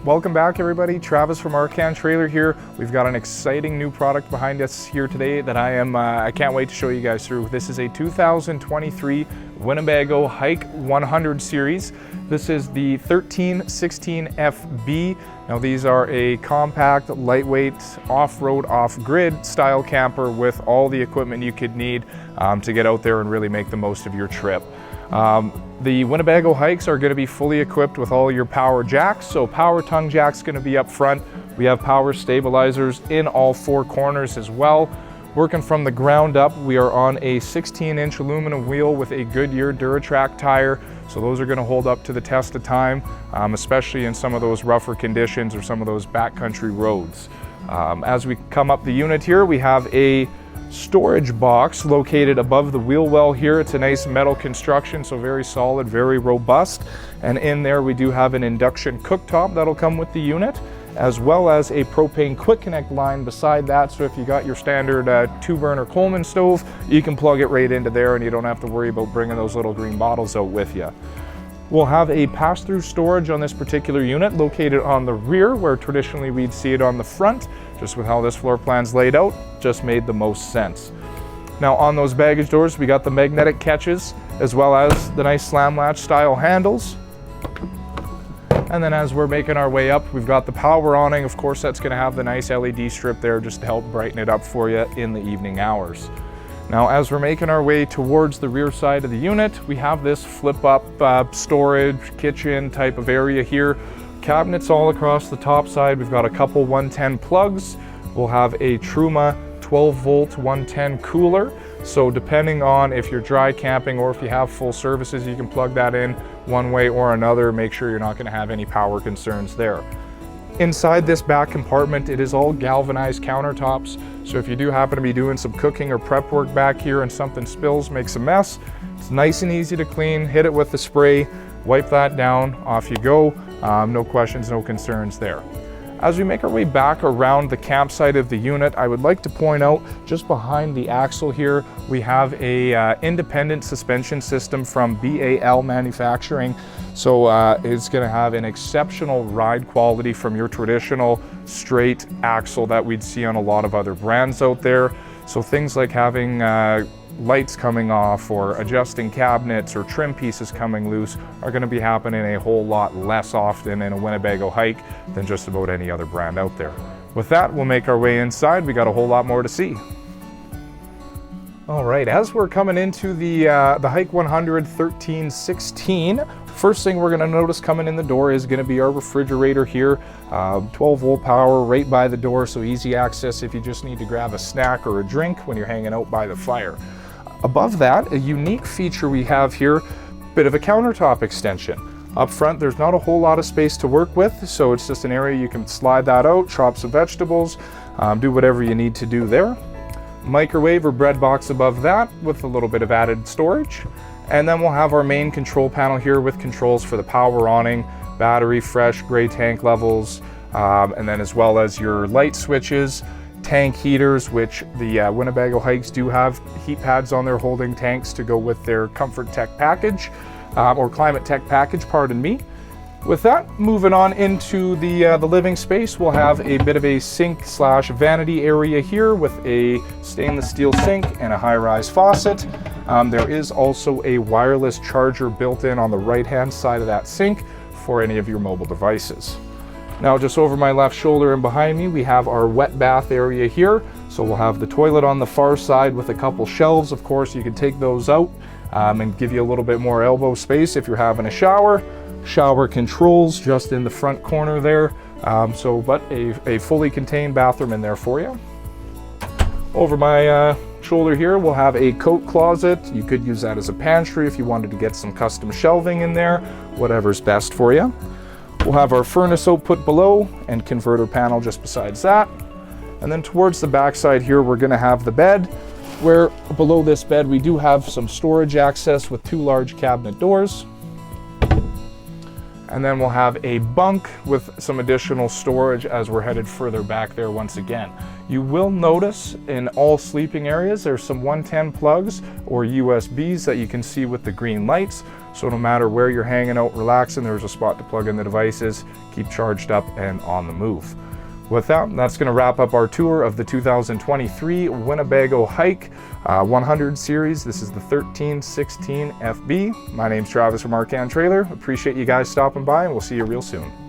Welcome back everybody, Travis from Arcan Trailer here. We've got an exciting new product behind us here today that I can't wait to show you guys through. This is a 2023 Winnebago Hike 100 series. This is the 1316 FB. Now these are a compact, lightweight, off-road, off-grid style camper with all the equipment you could need to get out there and really make the most of your trip. The Winnebago hikes are going to be fully equipped with all your power jacks. So power tongue jack's going to be up front. We have power stabilizers in all four corners as well. Working from the ground up, we are on a 16-inch aluminum wheel with a Goodyear Duratrack tire. So those are going to hold up to the test of time, especially in some of those rougher conditions or some of those backcountry roads. As we come up the unit here, we have a storage box located above the wheel well here. It's a nice metal construction, so very solid, very robust. And in there we do have an induction cooktop that'll come with the unit, as well as a propane quick connect line beside that. So if you got your standard 2-burner Coleman stove, you can plug it right into there and you don't have to worry about bringing those little green bottles out with you. We'll have a pass-through storage on this particular unit located on the rear, where traditionally we'd see it on the front. Just with how this floor plan's laid out, just made the most sense. Now on those baggage doors, we got the magnetic catches, as well as the nice slam latch style handles. And then as we're making our way up, we've got the power awning. Of course, that's gonna have the nice LED strip there just to help brighten it up for you in the evening hours. Now, as we're making our way towards the rear side of the unit, we have this flip-up storage kitchen type of area here. Cabinets all across the top side. We've got a couple 110 plugs. We'll have a Truma 12-volt 110 cooler. So depending on if you're dry camping or if you have full services, you can plug that in one way or another. Make sure you're not going to have any power concerns there. Inside this back compartment, it is all galvanized countertops. So if you do happen to be doing some cooking or prep work back here and something spills, makes a mess, it's nice and easy to clean. Hit it with the spray, wipe that down, off you go. No questions, no concerns there. As we make our way back around the campsite of the unit, I would like to point out just behind the axle here, we have a independent suspension system from BAL Manufacturing. So it's going to have an exceptional ride quality from your traditional straight axle that we'd see on a lot of other brands out there. So things like having lights coming off or adjusting cabinets or trim pieces coming loose are going to be happening a whole lot less often in a Winnebago hike than just about any other brand out there. With that, we'll make our way inside. We got a whole lot more to see. All right, as we're coming into the Hike 100 1316, first thing we're going to notice coming in the door is going to be our refrigerator here. 12-volt power right by the door, so easy access if you just need to grab a snack or a drink when you're hanging out by the fire. Above that, a unique feature we have here, bit of a countertop extension. Up front, there's not a whole lot of space to work with, so it's just an area you can slide that out, chop some vegetables, do whatever you need to do there. Microwave or bread box above that with a little bit of added storage. And then we'll have our main control panel here with controls for the power awning, battery, fresh, gray tank levels, and then as well as your light switches, tank heaters, which the Winnebago hikes do have heat pads on their holding tanks to go with their Comfort Tech package, or Climate Tech package, pardon me. With that, moving on into the living space, we'll have a bit of a sink slash vanity area here with a stainless steel sink and a high-rise faucet. There is also a wireless charger built in on the right-hand side of that sink for any of your mobile devices. Now just over my left shoulder and behind me, we have our wet bath area here. So we'll have the toilet on the far side with a couple shelves. Of course, you can take those out and give you a little bit more elbow space if you're having a shower. Shower controls just in the front corner there. But a fully contained bathroom in there for you. Over my shoulder here, we'll have a coat closet. You could use that as a pantry if you wanted to get some custom shelving in there, whatever's best for you. We'll have our furnace output below and converter panel just besides that. And then towards the back side here, we're going to have the bed, where below this bed we do have some storage access with 2 large cabinet doors. And then we'll have a bunk with some additional storage as we're headed further back there once again. You will notice in all sleeping areas there's some 110 plugs or USBs that you can see with the green lights. So no matter where you're hanging out, relaxing, there's a spot to plug in the devices, keep charged up and on the move. With that, that's going to wrap up our tour of the 2023 Winnebago Hike 100 series. This is the 1316 FB. My name's Travis from Arcan Trailer. Appreciate you guys stopping by, and we'll see you real soon.